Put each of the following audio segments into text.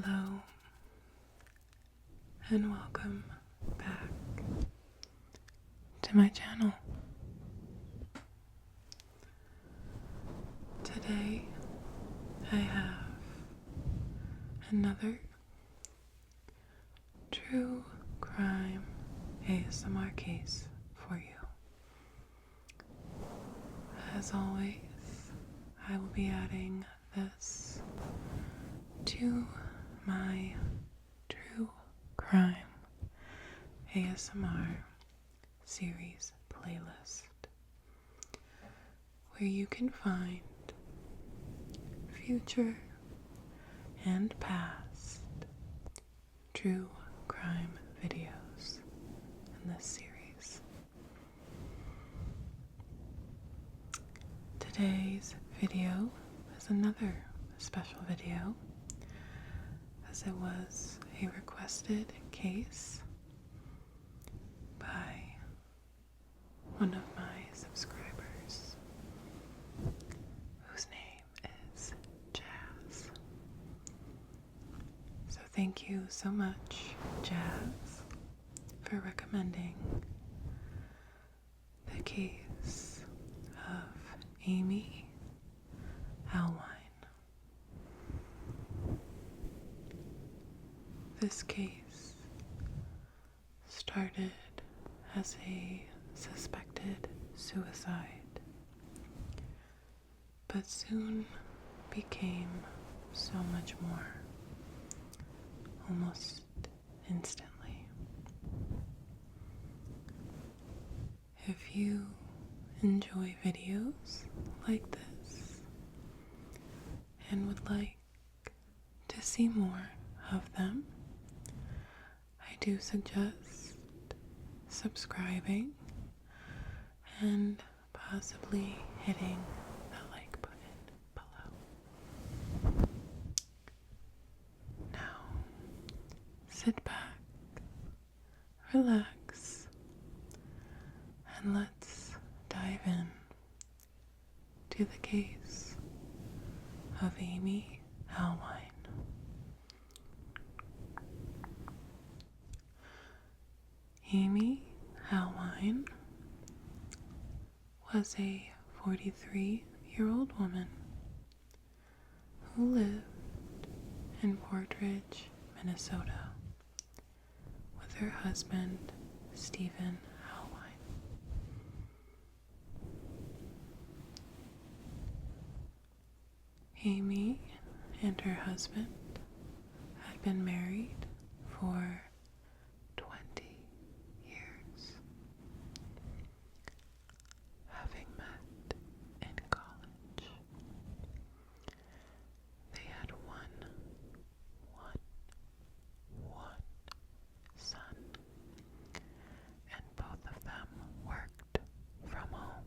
Hello and welcome back to my channel. Today I have another true crime ASMR case for you. As always, I will be adding this to my true crime ASMR series playlist, where you can find future and past true crime videos in this series. Today's video is another special video, as it was a requested case by one of my subscribers, whose name is Jazz. So thank you so much, Jazz, for recommending the case of Amy Allwine. This case started as a suspected suicide, but soon became so much more, almost instantly. If you enjoy videos like this and would like to see more of them, I do suggest subscribing and possibly hitting the like button below. Now, sit back, relax, and let's dive in to the case of Amy Allwine. Amy Allwine was a 43-year-old woman who lived in Portridge, Minnesota, with her husband, Stephen Allwine. Amy and her husband had been married for 20 years, having met in college. They had one son, and both of them worked from home.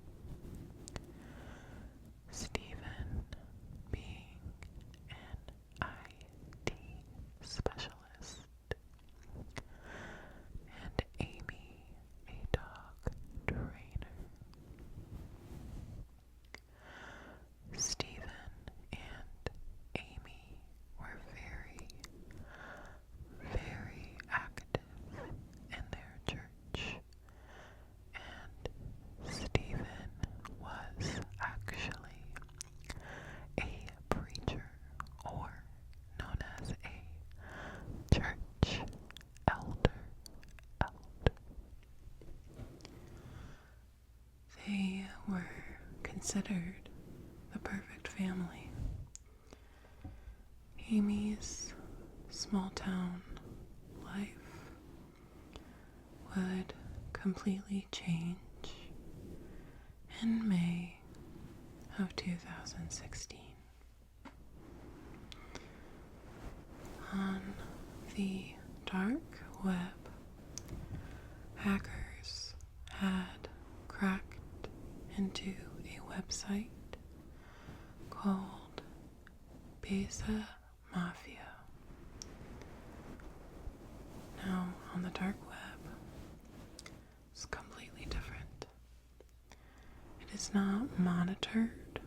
Stephen being an IT specialist, and Amy a dog trainer. Stephen and Amy were very, very active in their church, and Stephen was actually a preacher, or known as a church elder. They were considered the perfect family. Amy's small town life would completely change in May of 2016. On the dark web, hackers had cracked into a website called Pisa Mafia. Now, on the dark web, it's completely different. It is not monitored,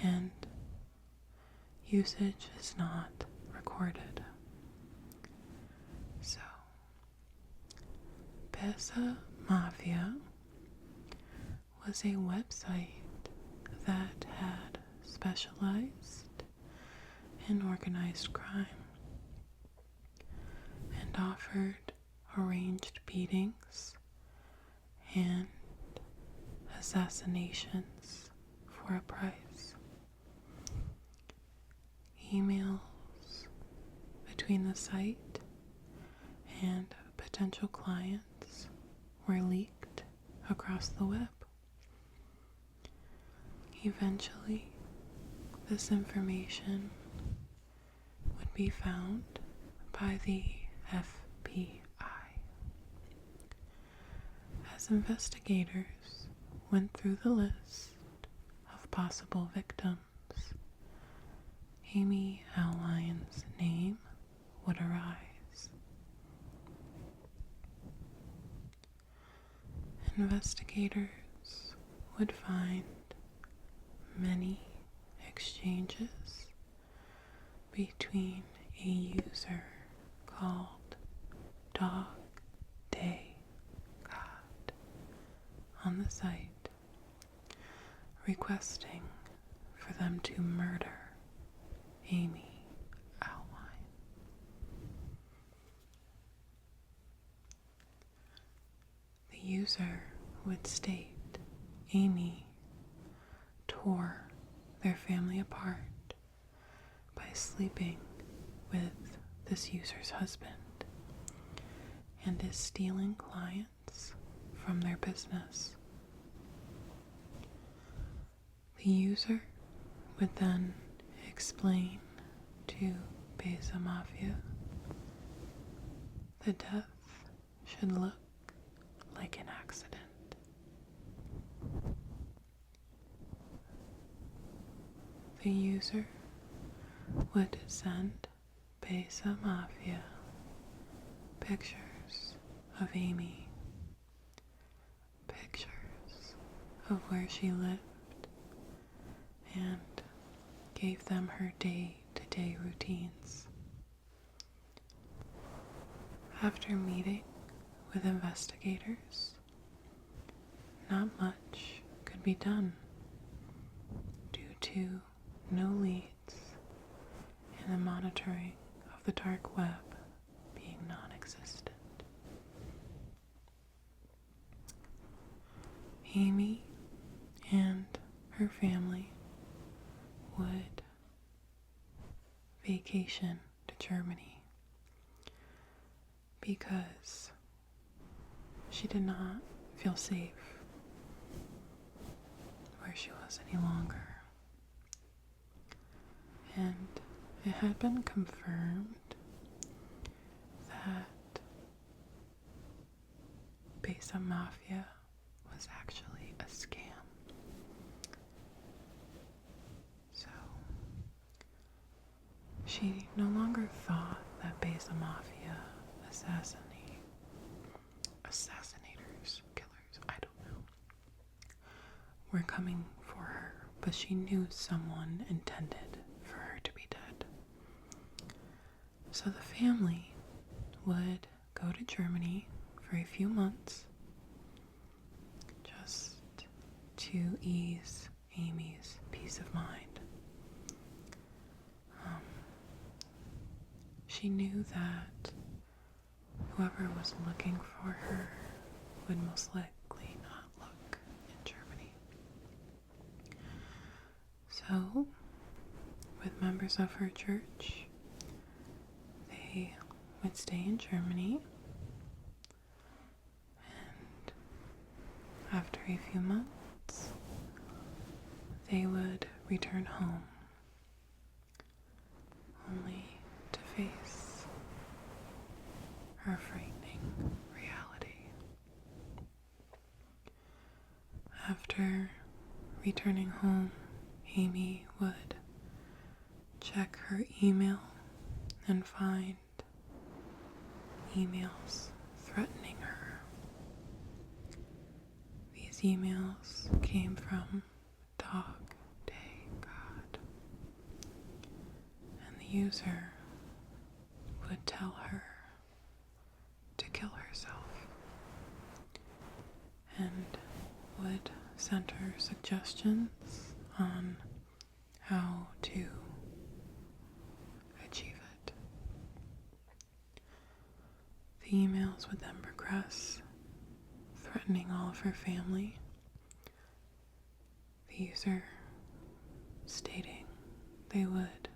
and usage is not recorded. Pisa Mafia was a website that had specialized in organized crime and offered arranged beatings and assassinations for a price. Emails between the site and potential clients were leaked across the web. Eventually, this information would be found by the FBI. As investigators went through the list of possible victims, Amy Allwine's name would arise. Investigators would find many exchanges between a user called Dog Day God on the site, requesting for them to murder Amy Allwine. The user would state Amy tore their family apart by sleeping with this user's husband and is stealing clients from their business. The user would then explain to Pisa Mafia the death should look like an accident. The user would send Pisa Mafia pictures of Amy, pictures of where she lived, and gave them her day-to-day routines. After meeting with investigators, not much could be done due to no leads and the monitoring of the dark web being non-existent. Amy and her family would vacation to Germany because she did not feel safe where she was any longer. And it had been confirmed that Pisa Mafia was actually a scam. So she no longer thought that Pisa Mafia assassinators, killers, I don't know, were coming for her, but she knew someone intended for her to be dead. So the family would go to Germany for a few months just to ease Amy's peace of mind. She knew that whoever was looking for her would most likely not look in Germany. So, with members of her church, they would stay in Germany, and after a few months, they would return home, only to face her frightening reality. After returning home, Amy would check her email and find emails threatening her. These emails came from Dog Day God, and the user would tell her to kill herself. sent her suggestions on how to achieve it. The emails would then progress, threatening all of her family. The user stating they would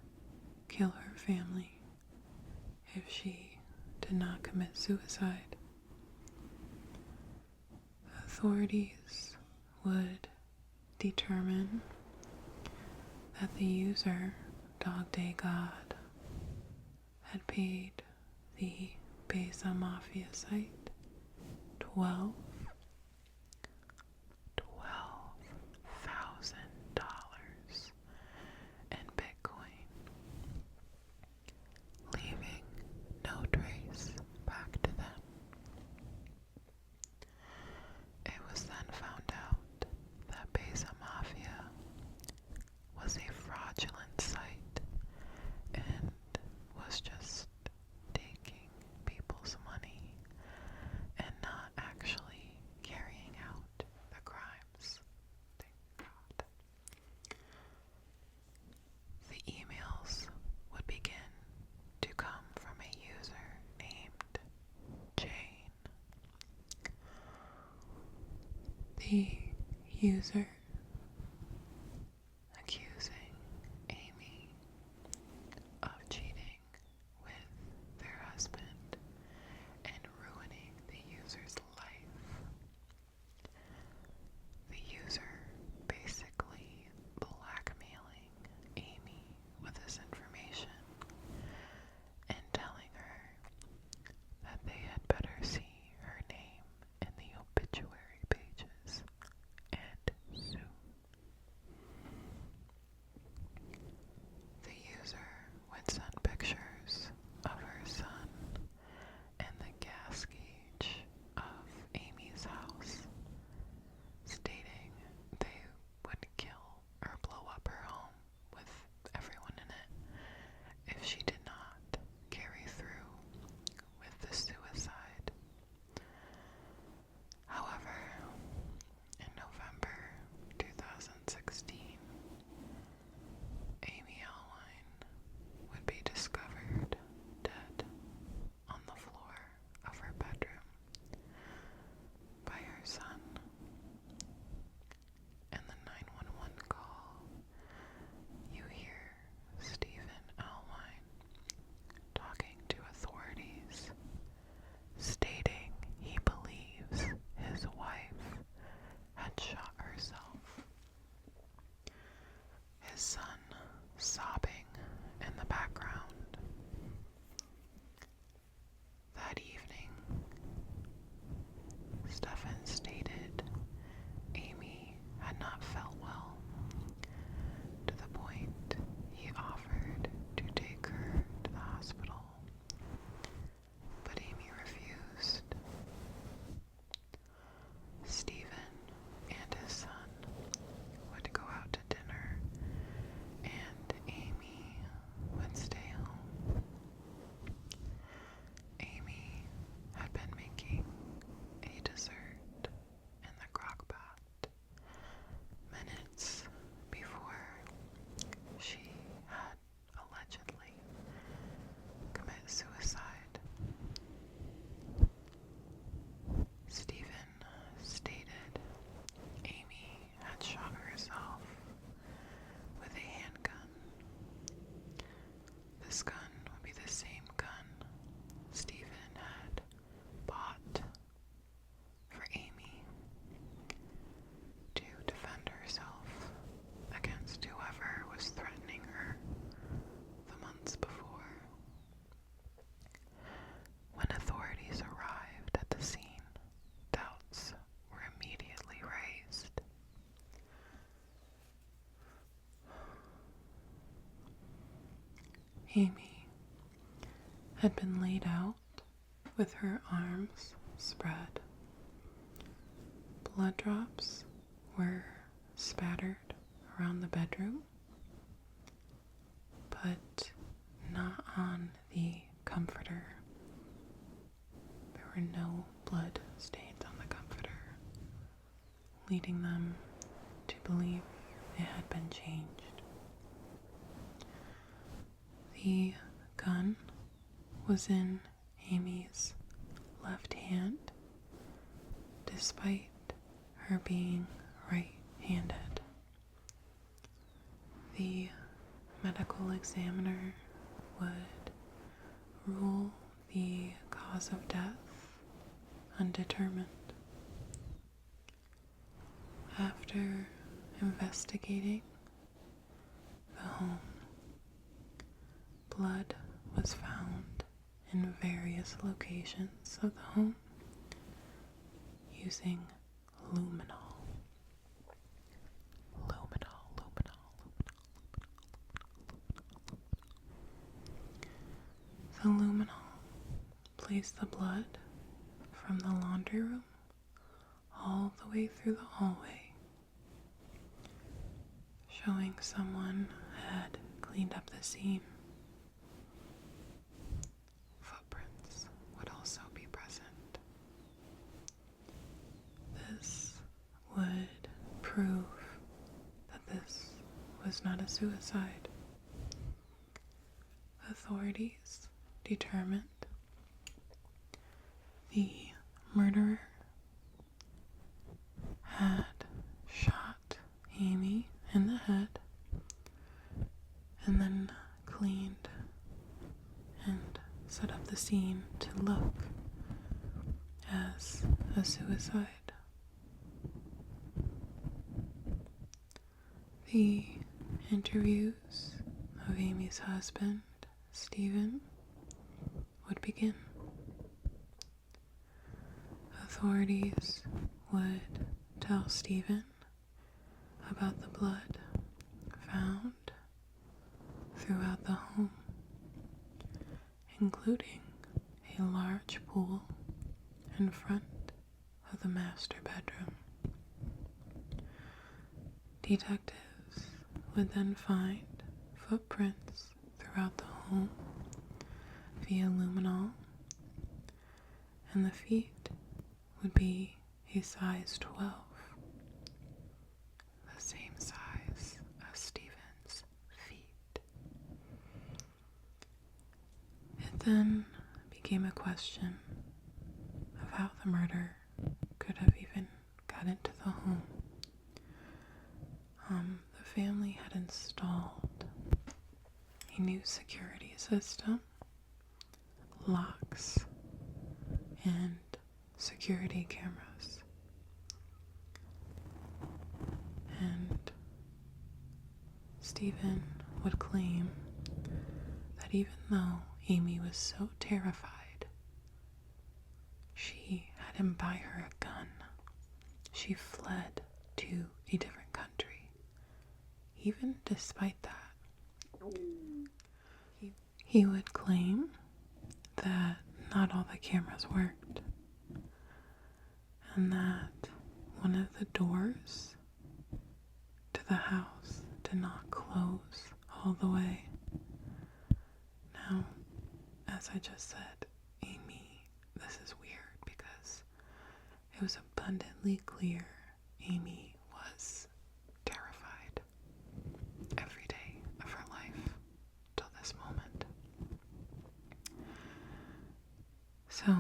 kill her family if she did not commit suicide. Authorities would determine that the user, Dog Day God, had paid the Pisa Mafia site $12,000 in Bitcoin, leaving no trace back to them. It was then found out that Pisa Mafia was a fraudulent site and was just taking people's money and not actually carrying out the crimes. Thank God. The emails would begin to come from a user named Jane. The user accusing Amy of cheating with their husband and ruining the user's life. The user basically blackmailing Amy with this information and telling her that they had better see her name in the obituary pages and soon. The user would send pictures of her son and the gas gauge of Amy's house, stating they would kill or blow up her home with everyone in it if she did not carry through with the suicide. However, in November 2016, Amy Allwine would be discovered dead on the floor of her bedroom by her son. In the 911 call, you hear Stephen Allwine talking to authorities, stating he believes his wife had shot herself. His son sobbing in the background. That evening, Stephen stated Amy had not felt well, to the point he offered to take her to the hospital, but Amy refused. Stephen and his son would go out to dinner, and Amy would stay home. Amy had been making a dessert in the crock pot minutes before she had allegedly committed suicide. Stephen stated Amy had shot herself with a handgun. This gun would be the same gun Stephen had bought for Amy to defend herself against whoever was threatening her the months before. When authorities arrived at the scene, doubts were immediately raised. Amy had been laid out with her arms spread. Blood drops were spattered around the bedroom, but not on the comforter. There were no blood stains on the comforter, leading them believe it had been changed. The gun was in Amy's left hand, despite her being right-handed. The medical examiner would rule the cause of death undetermined. After investigating the home, blood was found in various locations of the home using luminol. The luminol placed the blood from the laundry room all the way through the hallway, showing someone had cleaned up the scene. Footprints would also be present. This would prove that this was not a suicide. Authorities determined the murderer had shot Amy in the head and then cleaned and set up the scene to look as a suicide. The interviews of Amy's husband, Stephen, would begin. Authorities would tell Stephen about the blood found throughout the home, including a large pool in front of the master bedroom. Detectives would then find footprints throughout the home via luminol, and the feet would be a size 12, the same size as Stephen's feet. It then became a question of how the murder could have even got into the home. The family had installed a new security system, locks, and security cameras. And Stephen would claim that even though Amy was so terrified, she had him buy her a gun. She fled to a different country. Even despite that, he would claim that not all the cameras worked, and that one of the doors to the house did not close all the way. Now, as I just said, Amy, this is weird because it was abundantly clear Amy was terrified every day of her life till this moment. So,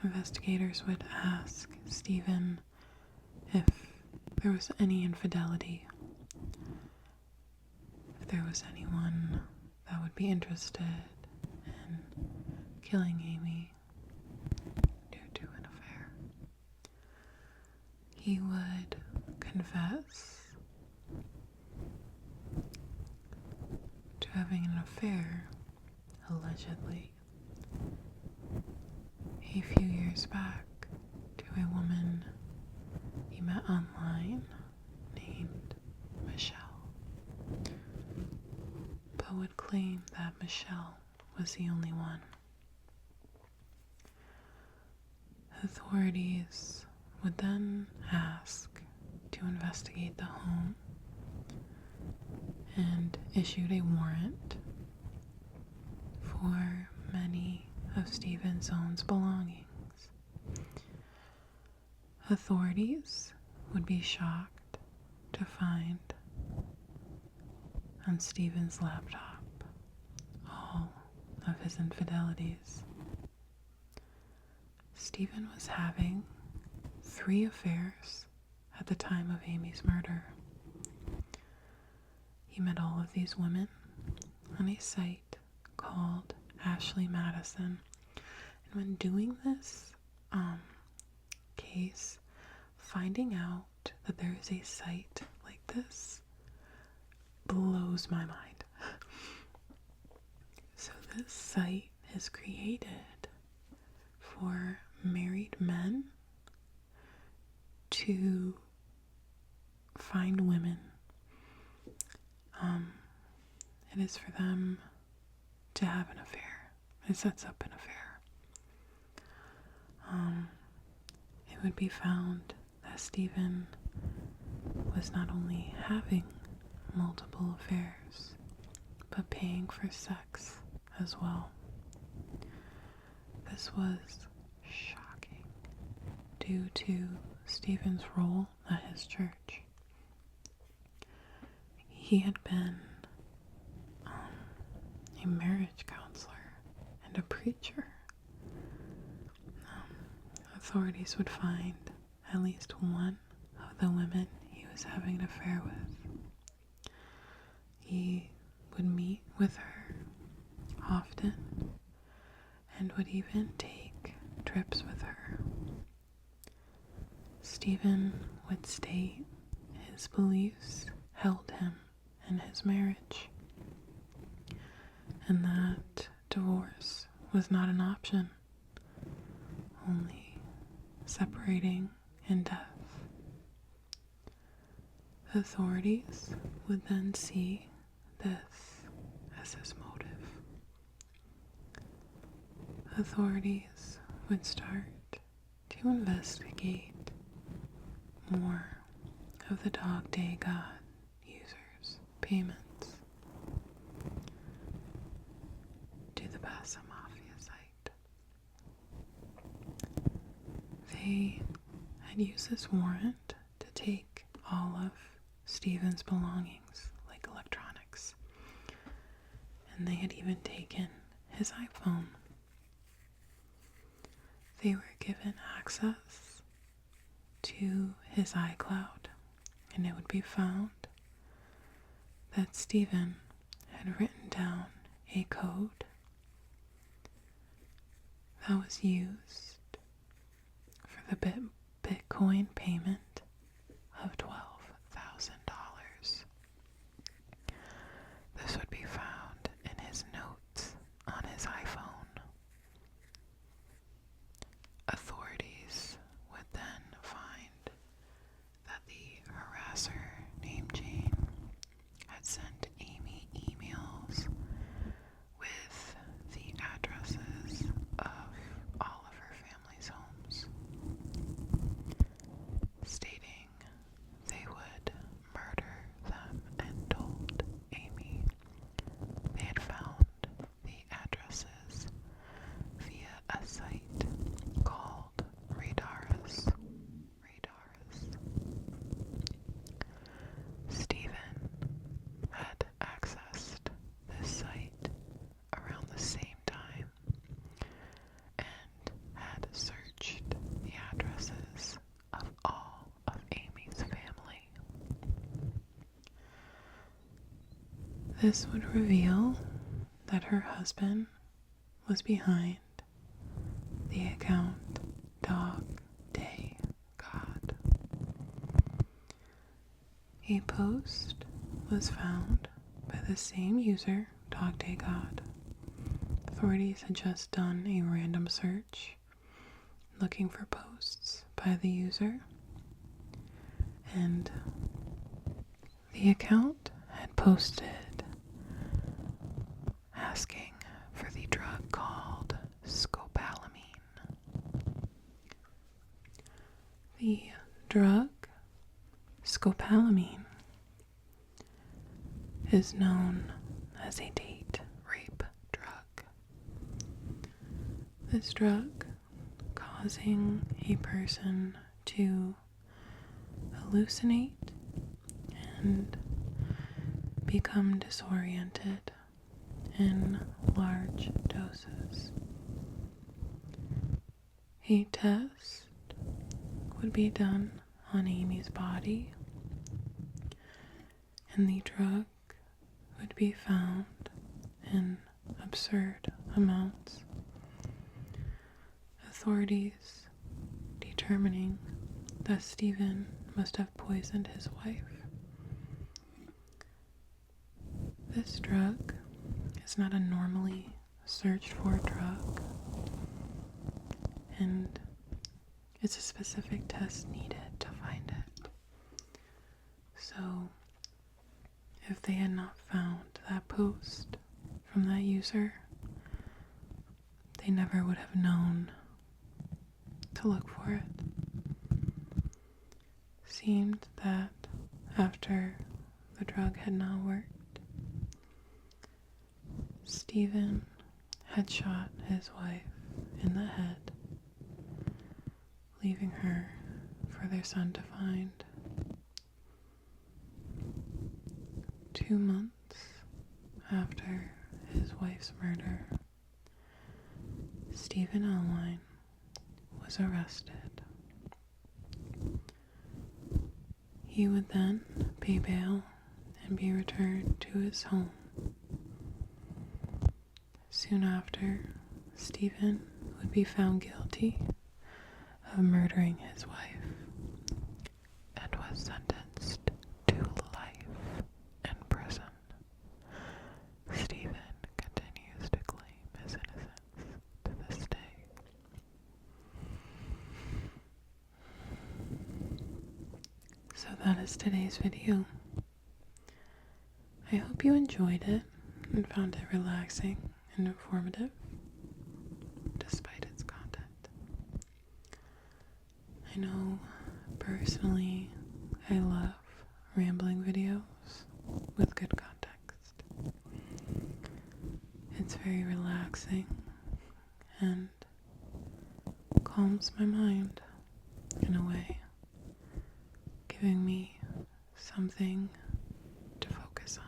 investigators would ask Stephen if there was any infidelity, if there was anyone that would be interested in killing Amy due to an affair. He would confess to having an affair, allegedly, a few years back to a woman he met online named Michelle, but would claim that Michelle was the only one. Authorities would then ask to investigate the home and issued a warrant for many of Stephen's own belongings. Authorities would be shocked to find on Stephen's laptop all of his infidelities. Stephen was having 3 affairs at the time of Amy's murder. He met all of these women on a site called Ashley Madison. And when doing this case, finding out that there is a site like this blows my mind. So this site is created for married men to find women. It is for them to have an affair. It sets up an affair. It would be found that Stephen was not only having multiple affairs, but paying for sex as well. This was shocking due to Stephen's role at his church. He had been a marriage counselor and a preacher. Authorities would find at least one of the women he was having an affair with. He would meet with her often and would even take trips with her. Stephen would state his beliefs held him in his marriage, and that divorce was not an option, only separating in death. The authorities would then see this as his motive. Authorities would start to investigate more of the Dog Day God users' payments to the Pisa Mafia site. They had used this warrant to take all of Stephen's belongings, like electronics, and they had even taken his iPhone. They were given access to his iCloud, and it would be found that Stephen had written down a code that was used for the Bitcoin payment of $12,000. This would be found in his notes on his iPhone. Authorities would then find that the harasser named Jane had sent Amy emails with the addresses of all of her family's homes, stating they would murder them, and told Amy they had found the addresses via a site called Radaris. Stephen had accessed this site around the same time and had searched the addresses of all of Amy's family. This would reveal that her husband was behind the account Dog Day God. A post was found by the same user, Dog Day God. Authorities had just done a random search looking for posts by the user, and the account had posted asking for the drug called scopolamine. The drug scopolamine is known as a date rape drug. This drug causing a person to hallucinate and become disoriented in large doses. A test would be done on Amy's body, and the drug would be found in absurd amounts. Authorities determining that Stephen must have poisoned his wife. This drug is not a normally searched for drug, and it's a specific test needed to find it. So, if they had not found that post from that user, they never would have known to look for it. Seemed that after the drug had not worked, Stephen had shot his wife in the head, leaving her for their son to find. 2 months after his wife's murder, Stephen Allwine was arrested. He would then pay bail and be returned to his home. Soon after, Stephen would be found guilty of murdering his wife and was sentenced to life in prison. Stephen continues to claim his innocence to this day. So that is today's video. I hope you enjoyed it and found it relaxing and informative, despite its content. I know, personally, I love rambling videos with good context. It's very relaxing and calms my mind in a way, giving me something to focus on.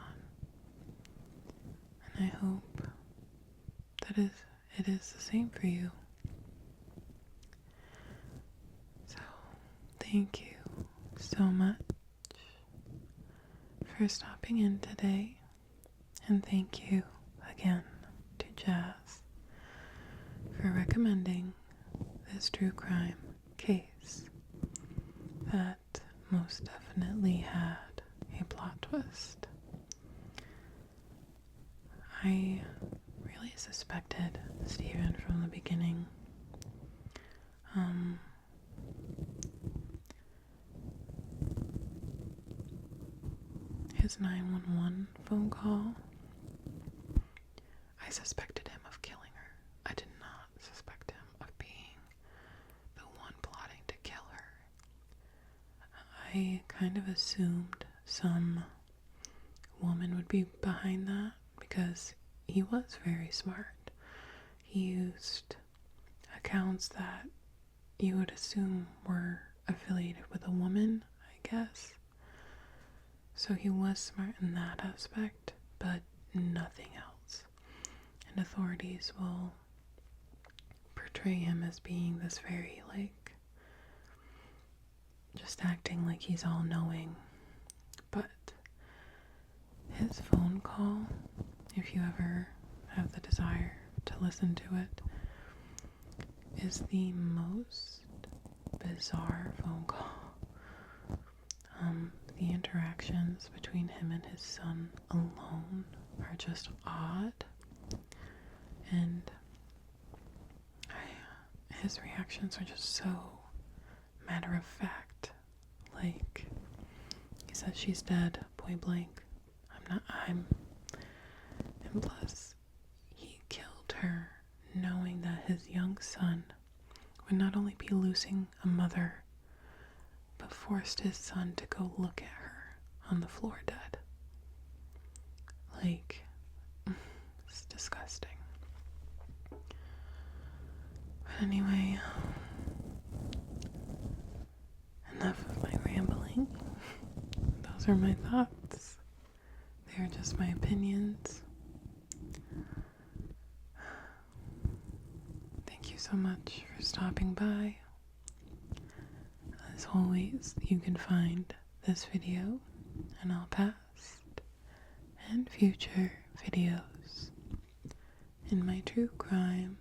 And I hope that it is the same for you. So, thank you so much for stopping in today, and thank you again to Jazz for recommending this true crime case that most definitely had a plot twist. I really suspected Stephen from the beginning. His 911 phone call, I suspected him of killing her. I did not suspect him of being the one plotting to kill her. I kind of assumed some woman would be behind that because he was very smart. He used accounts that you would assume were affiliated with a woman, I guess. So he was smart in that aspect, but nothing else. And authorities will portray him as being this very, just acting like he's all-knowing. But his phone call, if you ever have the desire to listen to it, is the most bizarre phone call. The interactions between him and his son alone are just odd, and his reactions are just so matter of fact. Like, he says she's dead, point blank. And plus, he killed her knowing that his young son would not only be losing a mother, but forced his son to go look at her on the floor dead. It's disgusting. But anyway, enough of my rambling. those are my thoughts. They are just my opinions. Thank you so much for stopping by. As always, you can find this video and all past and future videos in my true crime